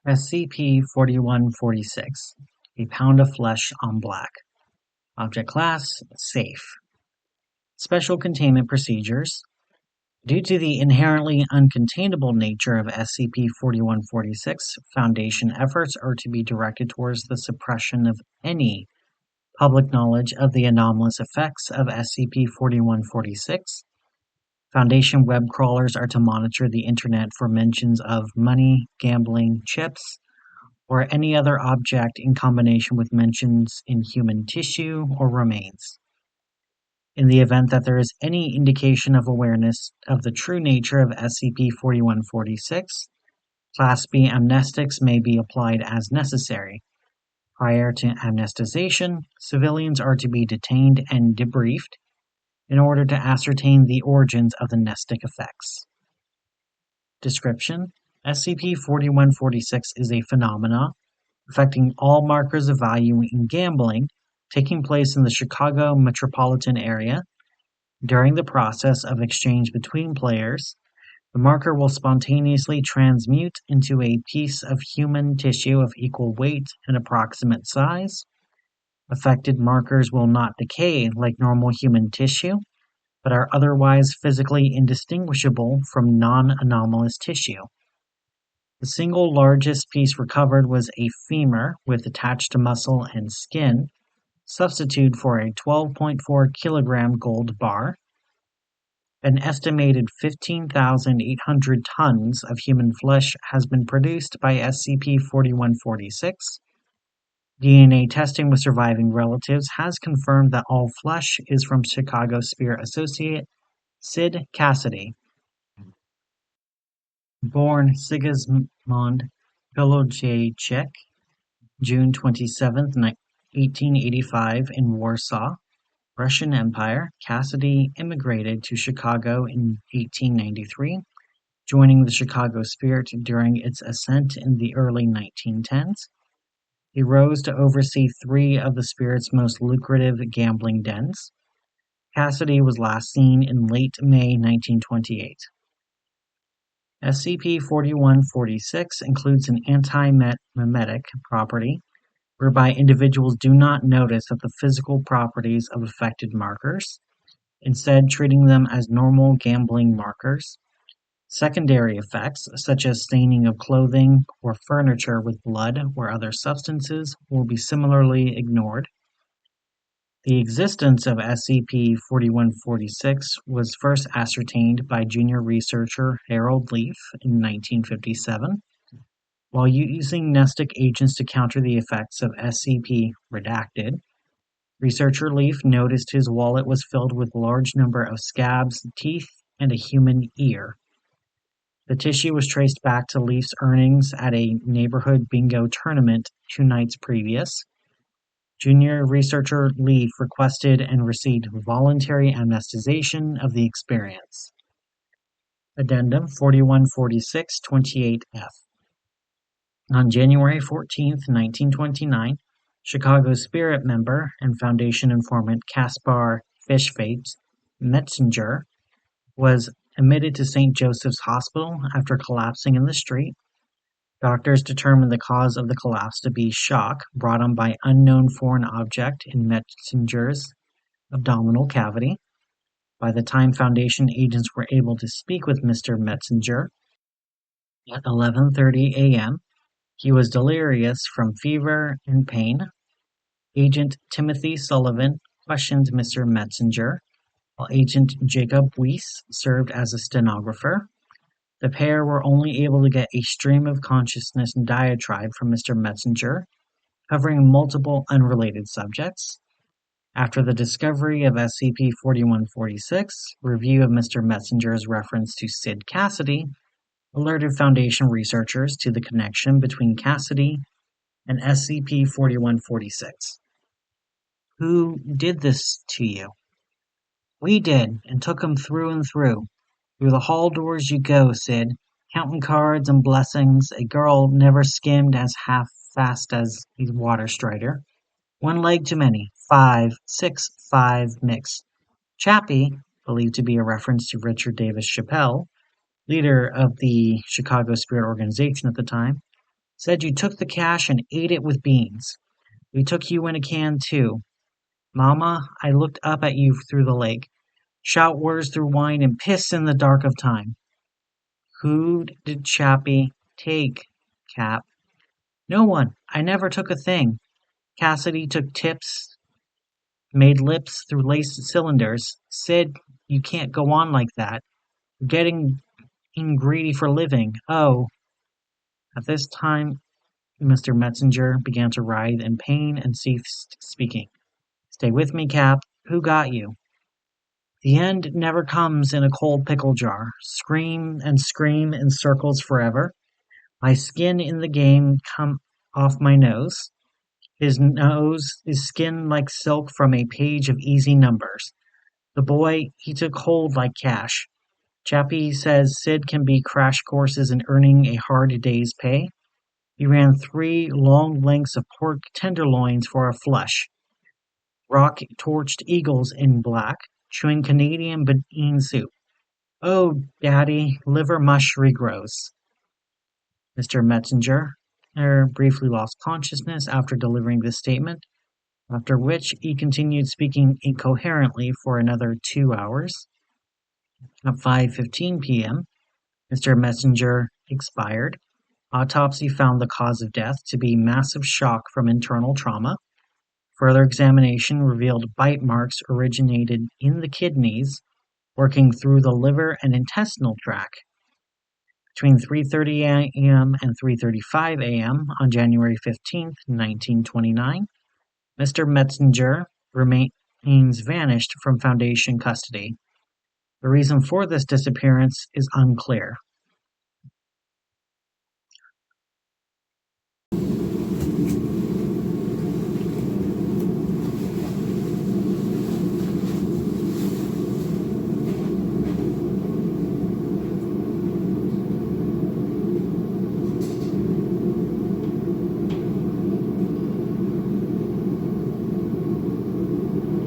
SCP-4146, a pound of flesh on black. Object Class: Safe. Special Containment Procedures. Due to the inherently uncontainable nature of SCP-4146, Foundation efforts are to be directed towards the suppression of any public knowledge of the anomalous effects of SCP-4146. Foundation web crawlers are to monitor the Internet for mentions of money, gambling, chips, or any other object in combination with mentions in human tissue or remains. In the event that there is any indication of awareness of the true nature of SCP-4146, Class B amnestics may be applied as necessary. Prior to amnestisation, civilians are to be detained and debriefed in order to ascertain the origins of the mnestic effects. Description: SCP-4146 is a phenomena affecting all markers of value in gambling, taking place in the Chicago metropolitan area. During the process of exchange between players, the marker will spontaneously transmute into a piece of human tissue of equal weight and approximate size. Affected markers will not decay like normal human tissue, but are otherwise physically indistinguishable from non-anomalous tissue. The single largest piece recovered was a femur with attached muscle and skin, substitute for a 12.4 kilogram gold bar. An estimated 15,800 tons of human flesh has been produced by SCP-4146. DNA testing with surviving relatives has confirmed that all flesh is from Chicago Spirit associate Sid Cassidy. Born Sigismund Pilojacek, June 27, 1885 in Warsaw, Russian Empire, Cassidy immigrated to Chicago in 1893, joining the Chicago Spirit during its ascent in the early 1910s. He rose to oversee 3 of the Spirit's most lucrative gambling dens. Cassidy was last seen in late May 1928. SCP-4146 includes an anti-memetic property whereby individuals do not notice that the physical properties of affected markers, instead treating them as normal gambling markers. Secondary effects, such as staining of clothing or furniture with blood or other substances, will be similarly ignored. The existence of SCP-4146 was first ascertained by junior researcher Harold Leaf in 1957. While using mnestic agents to counter the effects of SCP-Redacted, researcher Leaf noticed his wallet was filled with a large number of scabs, teeth, and a human ear. The tissue was traced back to Leaf's earnings at a neighborhood bingo tournament 2 nights previous. Junior researcher Leaf requested and received voluntary amnestisation of the experience. Addendum 4146-28F. On January 14, 1929, Chicago Spirit member and Foundation informant Caspar Fishface Metzinger was admitted to St. Joseph's Hospital after collapsing in the street. Doctors determined the cause of the collapse to be shock brought on by unknown foreign object in Metzinger's abdominal cavity. By the time Foundation agents were able to speak with Mr. Metzinger at 11:30 a.m., he was delirious from fever and pain. Agent Timothy Sullivan questioned Mr. Metzinger, while Agent Jacob Weiss served as a stenographer. The pair were only able to get a stream of consciousness diatribe from Mr. Metzinger, covering multiple unrelated subjects. After the discovery of SCP-4146, review of Mr. Metzinger's reference to Sid Cassidy alerted Foundation researchers to the connection between Cassidy and SCP-4146. Who did this to you? We did, and took him through and through. Through the hall doors you go, Sid, counting cards and blessings. A girl never skimmed as half-fast as a water strider. 1 leg too many. 5, 6, 5 mix. Chappie, believed to be a reference to Richard Davis Chappelle, leader of the Chicago Spirit organization at the time, Said you took the cash and ate it with beans. We took you in a can too. Mama, I looked up at you through the lake. Shout words through wine and piss in the dark of time. Who did Chappie take, Cap? No one. I never took a thing. Cassidy took tips, made lips through laced cylinders. Sid, you can't go on like that. You're getting greedy for living. Oh. At this time, Mr. Metzinger began to writhe in pain and ceased speaking. Stay with me, Cap. Who got you? The end never comes in a cold pickle jar. Scream in circles forever. My skin in the game come off my nose. His nose is skin like silk from a page of easy numbers. The boy, he took hold like cash. Chappie says Sid can be crash courses in earning a hard day's pay. He ran 3 long lengths of pork tenderloins for a flush. Rock torched eagles in black, chewing Canadian bean soup. Oh, Daddy, liver mush regrows. Mr. Metzinger briefly lost consciousness after delivering this statement, after which he continued speaking incoherently for another 2 hours. At 5:15 p.m., Mr. Metzinger expired. Autopsy found the cause of death to be massive shock from internal trauma. Further examination revealed bite marks originated in the kidneys, working through the liver and intestinal tract. Between 3:30 a.m. and 3:35 a.m. on January 15, 1929, Mr. Metzinger remains vanished from Foundation custody. The reason for this disappearance is unclear.